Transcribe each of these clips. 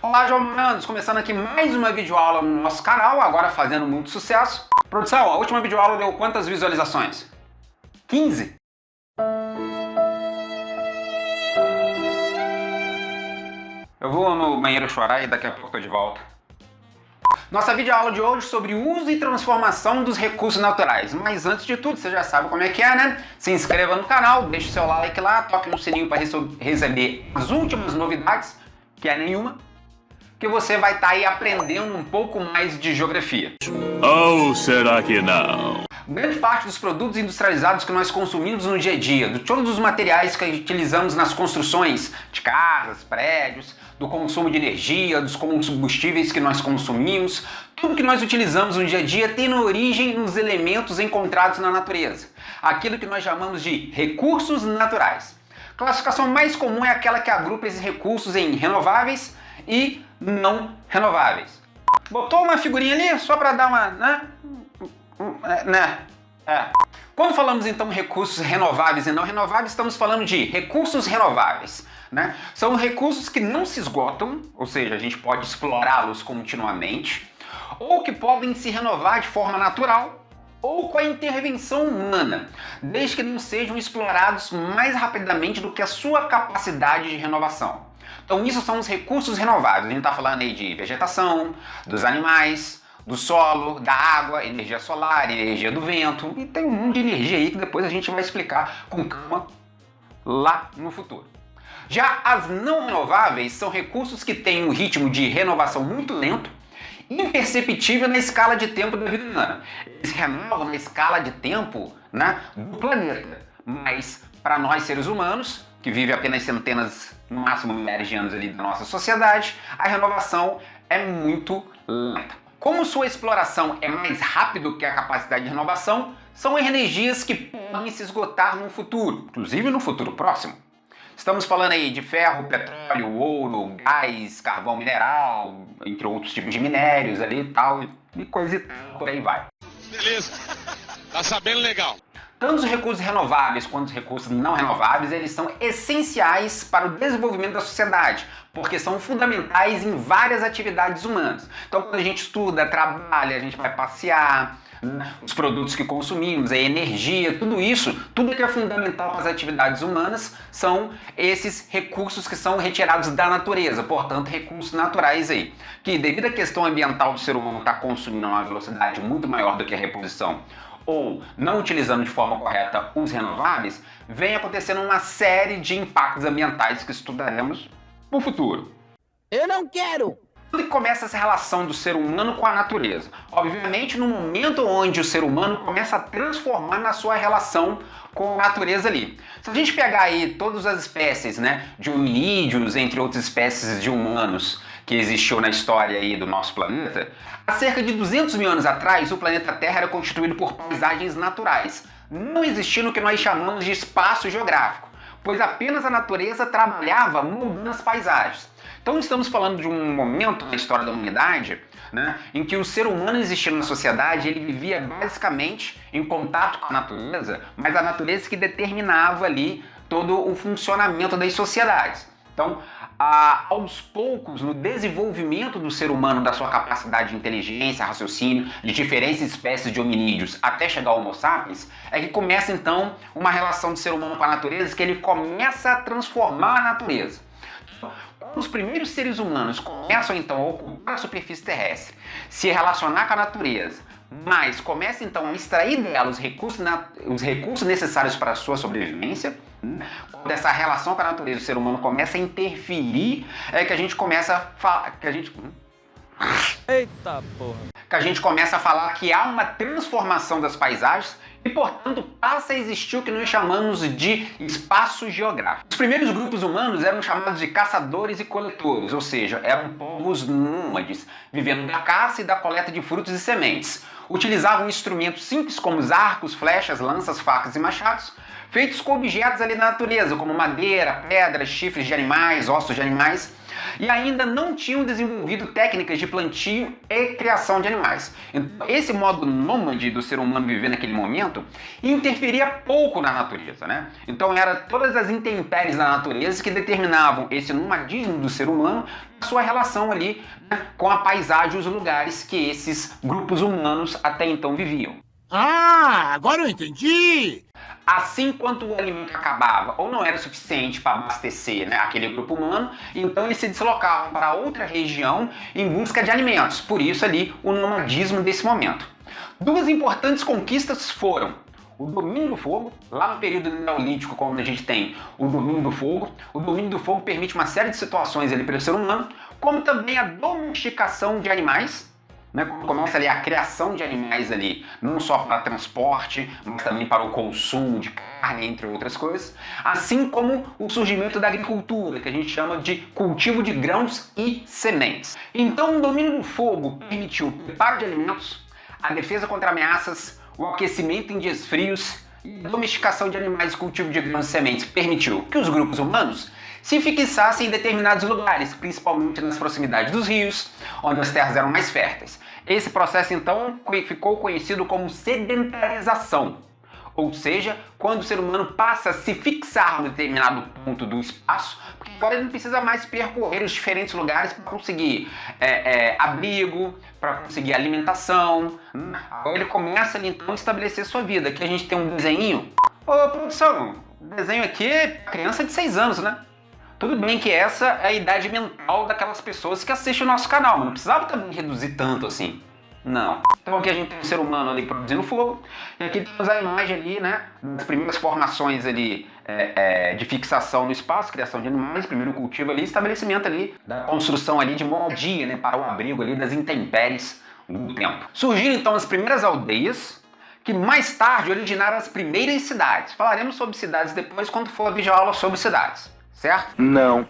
Olá, João, começando aqui mais uma videoaula no nosso canal, agora fazendo muito sucesso. Produção, a última videoaula deu quantas visualizações? 15? Eu vou no banheiro chorar e daqui a pouco tô de volta. Nossa videoaula de hoje sobre uso e transformação dos recursos naturais. Mas antes de tudo, você já sabe como é que é, né? Se inscreva no canal, deixe o seu like lá, toque no sininho para receber as últimas novidades, que é nenhuma, que você vai estar aí aprendendo um pouco mais de geografia. Ou será que não? Grande parte dos produtos industrializados que nós consumimos no dia a dia, de todos os materiais que utilizamos nas construções de casas, prédios, do consumo de energia, dos combustíveis que nós consumimos, tudo que nós utilizamos no dia a dia tem origem nos elementos encontrados na natureza, aquilo que nós chamamos de recursos naturais. A classificação mais comum é aquela que agrupa esses recursos em renováveis e não renováveis. Botou uma figurinha ali só para dar uma... Quando falamos então recursos renováveis e não renováveis, estamos falando de recursos renováveis, né? São recursos que não se esgotam, ou seja, a gente pode explorá-los continuamente, ou que podem se renovar de forma natural ou com a intervenção humana, desde que não sejam explorados mais rapidamente do que a sua capacidade de renovação. Então isso são os recursos renováveis. A gente está falando aí de vegetação, dos animais, do solo, da água, energia solar, energia do vento, e tem um monte de energia aí que depois a gente vai explicar com calma lá no futuro. Já as não renováveis são recursos que têm um ritmo de renovação muito lento, imperceptível na escala de tempo da vida humana. Eles renovam na escala de tempo, né, do planeta, mas para nós seres humanos, que vivem apenas centenas, no máximo milhares de anos ali da nossa sociedade, a renovação é muito lenta. Como sua exploração é mais rápido que a capacidade de renovação, são energias que podem se esgotar no futuro, inclusive no futuro próximo. Estamos falando aí de ferro, petróleo, ouro, gás, carvão mineral, entre outros tipos de minérios ali e tal, e coisa e tal, por aí vai. Beleza, tá sabendo legal. Tanto os recursos renováveis quanto os recursos não renováveis, eles são essenciais para o desenvolvimento da sociedade, porque são fundamentais em várias atividades humanas. Então, quando a gente estuda, trabalha, a gente vai passear, os produtos que consumimos, a energia, tudo isso, tudo que é fundamental para as atividades humanas são esses recursos que são retirados da natureza, portanto, recursos naturais aí, que devido à questão ambiental do ser humano estar consumindo a uma velocidade muito maior do que a reposição, ou não utilizando de forma correta os renováveis, vem acontecendo uma série de impactos ambientais que estudaremos no futuro. Eu não quero! Quando começa essa relação do ser humano com a natureza? Obviamente, no momento onde o ser humano começa a transformar na sua relação com a natureza ali. Se a gente pegar aí todas as espécies, né, de hominídeos, entre outras espécies de humanos que existiu na história aí do nosso planeta, há cerca de 200 mil anos atrás, o planeta Terra era constituído por paisagens naturais, não existindo o que nós chamamos de espaço geográfico, pois apenas a natureza trabalhava moldando as paisagens. Então estamos falando de um momento na história da humanidade, né, em que o ser humano existia na sociedade, ele vivia basicamente em contato com a natureza, mas a natureza que determinava ali todo o funcionamento das sociedades. Então, aos poucos, no desenvolvimento do ser humano, da sua capacidade de inteligência, raciocínio, de diferentes espécies de hominídeos, até chegar ao Homo sapiens, é que começa então uma relação do ser humano com a natureza, que ele começa a transformar a natureza. Quando os primeiros seres humanos começam então a ocupar a superfície terrestre, se relacionar com a natureza, mas começam então a extrair dela os recursos necessários para a sua sobrevivência, quando essa relação com a natureza do ser humano começa a interferir, é que a gente começa a falar, Eita porra! que a gente começa a falar que há uma transformação das paisagens e, portanto, passa a existir o que nós chamamos de espaço geográfico. Os primeiros grupos humanos eram chamados de caçadores e coletores, ou seja, eram povos nômades, vivendo da caça e da coleta de frutos e sementes. Utilizavam instrumentos simples como os arcos, flechas, lanças, facas e machados, feitos com objetos ali da natureza, como madeira, pedras, chifres de animais, ossos de animais, e ainda não tinham desenvolvido técnicas de plantio e criação de animais. Então, esse modo nômade do ser humano viver naquele momento interferia pouco na natureza, né? Então, eram todas as intempéries da natureza que determinavam esse nomadismo do ser humano, a sua relação ali, né, com a paisagem e os lugares que esses grupos humanos até então viviam. Ah, agora eu entendi! Assim, quando o alimento acabava ou não era suficiente para abastecer, né, aquele grupo humano, então eles se deslocavam para outra região em busca de alimentos. Por isso ali o nomadismo desse momento. Duas importantes conquistas foram o domínio do fogo, lá no período neolítico, quando a gente tem o domínio do fogo. O domínio do fogo permite uma série de situações ali para o ser humano, como também a domesticação de animais, né, começa ali a criação de animais ali, não só para transporte, mas também para o consumo de carne, entre outras coisas, assim como o surgimento da agricultura, que a gente chama de cultivo de grãos e sementes. Então, o domínio do fogo permitiu o preparo de alimentos, a defesa contra ameaças, o aquecimento em dias frios e a domesticação de animais e cultivo de grãos e sementes permitiu que os grupos humanos se fixassem em determinados lugares, principalmente nas proximidades dos rios, onde as terras eram mais férteis. Esse processo, então, ficou conhecido como sedentarização, ou seja, quando o ser humano passa a se fixar em determinado ponto do espaço, porque agora ele não precisa mais percorrer os diferentes lugares para conseguir abrigo, para conseguir alimentação. Agora ele começa ali, então, a estabelecer sua vida. Aqui a gente tem um desenho. Ô, produção, o desenho aqui é criança de 6 anos, né? Tudo bem que essa é a idade mental daquelas pessoas que assistem o nosso canal, mas não precisava também reduzir tanto assim. Não. Então aqui a gente tem um ser humano ali produzindo fogo, e aqui temos a imagem ali, né, das primeiras formações ali de fixação no espaço, criação de animais, primeiro cultivo ali, estabelecimento ali da construção ali de moradia, né, para o abrigo ali das intempéries do tempo. Surgiram então as primeiras aldeias, que mais tarde originaram as primeiras cidades. Falaremos sobre cidades depois quando for a videoaula sobre cidades. Certo? Não.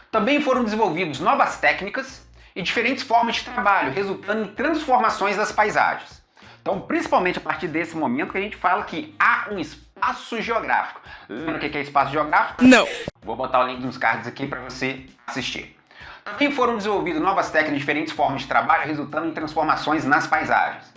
Também foram desenvolvidas novas técnicas e diferentes formas de trabalho, resultando em transformações das paisagens. Então, principalmente a partir desse momento que a gente fala que há um espaço geográfico. Lembra o que é espaço geográfico? Não. Vou botar o link nos cards aqui para você assistir. Também foram desenvolvidas novas técnicas e diferentes formas de trabalho, resultando em transformações nas paisagens.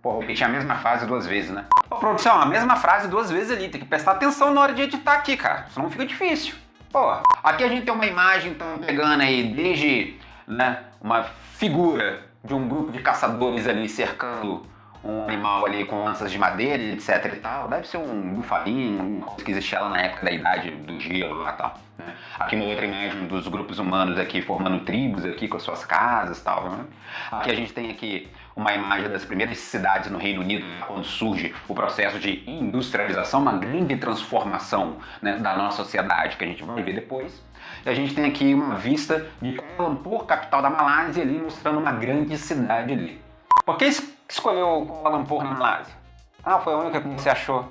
Pô, repetir a mesma frase 2 vezes, né? Ô, produção, a mesma frase 2 vezes ali. Tem que prestar atenção na hora de editar aqui, cara. Senão fica difícil. Pô, aqui a gente tem uma imagem, então, pegando aí desde, né, uma figura de um grupo de caçadores ali cercando um animal ali com lanças de madeira, etc e tal. Deve ser um bufalinho, uma coisa que existia lá na época da idade do gelo lá e tal, né? Aqui uma outra imagem dos grupos humanos aqui formando tribos aqui com as suas casas e tal, né? Aqui a gente tem aqui uma imagem das primeiras cidades no Reino Unido, quando surge o processo de industrialização, uma grande transformação, né, da nossa sociedade, que a gente vai ver depois. E a gente tem aqui uma vista de Kuala Lumpur, capital da Malásia, ali mostrando uma grande cidade ali. Por que escolheu Kuala Lumpur na Malásia? Ah, foi a única que você achou.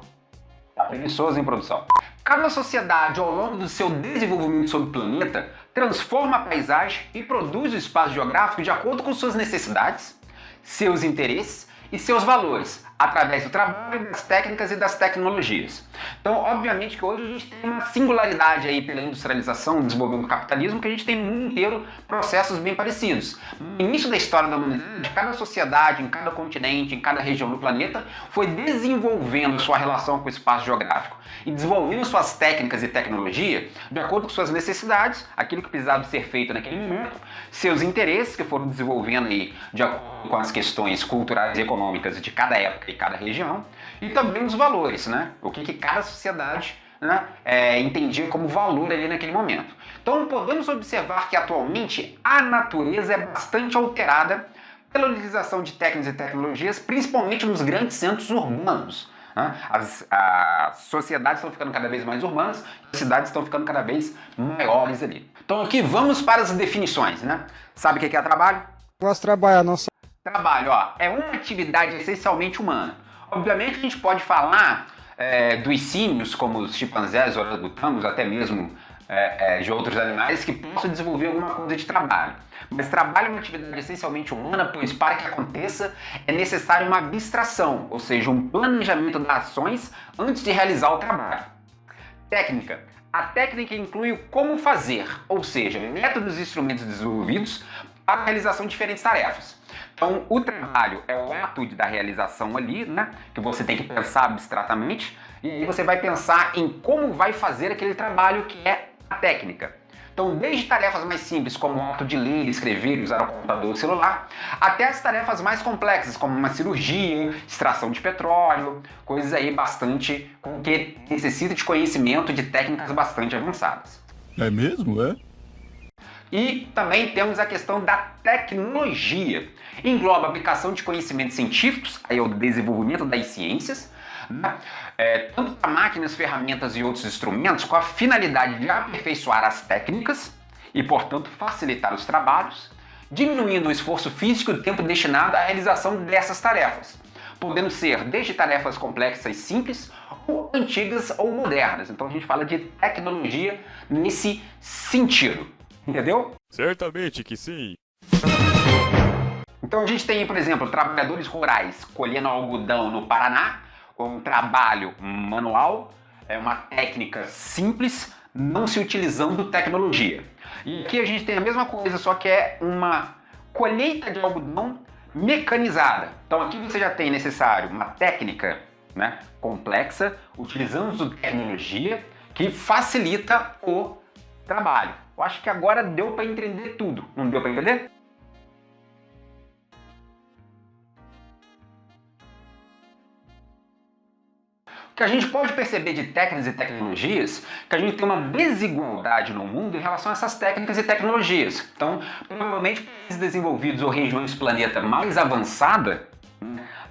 Tá preguiçoso em produção. Cada sociedade, ao longo do seu desenvolvimento sobre o planeta, transforma a paisagem e produz o espaço geográfico de acordo com suas necessidades, seus interesses e seus valores, através do trabalho, das técnicas e das tecnologias. Então, obviamente que hoje a gente tem uma singularidade aí pela industrialização, desenvolvimento do capitalismo, que a gente tem no mundo inteiro processos bem parecidos. No início da história da humanidade, cada sociedade, em cada continente, em cada região do planeta, foi desenvolvendo sua relação com o espaço geográfico e desenvolvendo suas técnicas e tecnologia de acordo com suas necessidades, aquilo que precisava ser feito naquele momento, seus interesses que foram desenvolvendo aí de acordo com as questões culturais e econômicas de cada época e cada região, e também os valores, né? O que cada sociedade, né, entendia como valor ali naquele momento. Então podemos observar que atualmente a natureza é bastante alterada pela utilização de técnicas e tecnologias, principalmente nos grandes centros urbanos. Né? As sociedades estão ficando cada vez mais urbanas, as cidades estão ficando cada vez maiores ali. Então aqui vamos para as definições, né? Sabe o que é trabalho? Gosto de trabalhar, não sou. Trabalho, ó, é uma atividade essencialmente humana. Obviamente a gente pode falar dos símios, como os chimpanzés, orangotangos, até mesmo de outros animais que possam desenvolver alguma coisa de trabalho. Mas trabalho é uma atividade essencialmente humana, pois para que aconteça é necessário uma abstração, ou seja, um planejamento das ações antes de realizar o trabalho. Técnica. A técnica inclui o como fazer, ou seja, métodos e instrumentos desenvolvidos para a realização de diferentes tarefas. Então, o trabalho é o ato da realização ali, né? Que você tem que pensar abstratamente, e aí você vai pensar em como vai fazer aquele trabalho, que é a técnica. Então, desde tarefas mais simples, como o ato de ler, escrever e usar o computador ou celular, até as tarefas mais complexas, como uma cirurgia, extração de petróleo, coisas aí bastante que necessitam de conhecimento de técnicas bastante avançadas. É mesmo, é? E também temos a questão da tecnologia. Engloba a aplicação de conhecimentos científicos, aí é o desenvolvimento das ciências, né? Tanto para máquinas, ferramentas e outros instrumentos, com a finalidade de aperfeiçoar as técnicas e, portanto, facilitar os trabalhos, diminuindo o esforço físico e o tempo destinado à realização dessas tarefas, podendo ser desde tarefas complexas e simples, ou antigas ou modernas. Então a gente fala de tecnologia nesse sentido, entendeu? Certamente que sim. Então a gente tem, por exemplo, trabalhadores rurais colhendo algodão no Paraná, com um trabalho manual, é uma técnica simples, não se utilizando tecnologia. E aqui a gente tem a mesma coisa, só que é uma colheita de algodão mecanizada. Então aqui você já tem necessário uma técnica, né, complexa, utilizando tecnologia que facilita o trabalho. Eu acho que agora deu para entender tudo, não deu para entender? O que a gente pode perceber de técnicas e tecnologias é que a gente tem uma desigualdade no mundo em relação a essas técnicas e tecnologias. Então, provavelmente, países desenvolvidos ou regiões do planeta mais avançada,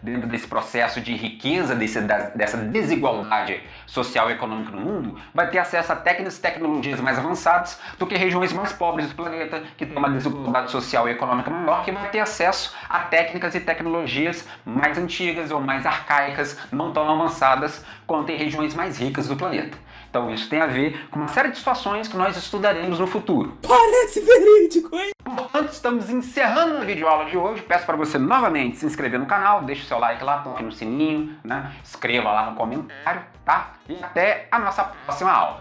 dentro desse processo de riqueza, dessa desigualdade social e econômica no mundo, vai ter acesso a técnicas e tecnologias mais avançadas do que regiões mais pobres do planeta, que tem uma desigualdade social e econômica maior, que vai ter acesso a técnicas e tecnologias mais antigas ou mais arcaicas, não tão avançadas quanto em regiões mais ricas do planeta. Então isso tem a ver com uma série de situações que nós estudaremos no futuro. Parece verídico, hein? Portanto, estamos encerrando a videoaula de hoje. Peço para você novamente se inscrever no canal, deixe o seu like lá, toque no sininho, né? Escreva lá no comentário, tá? E até a nossa próxima aula.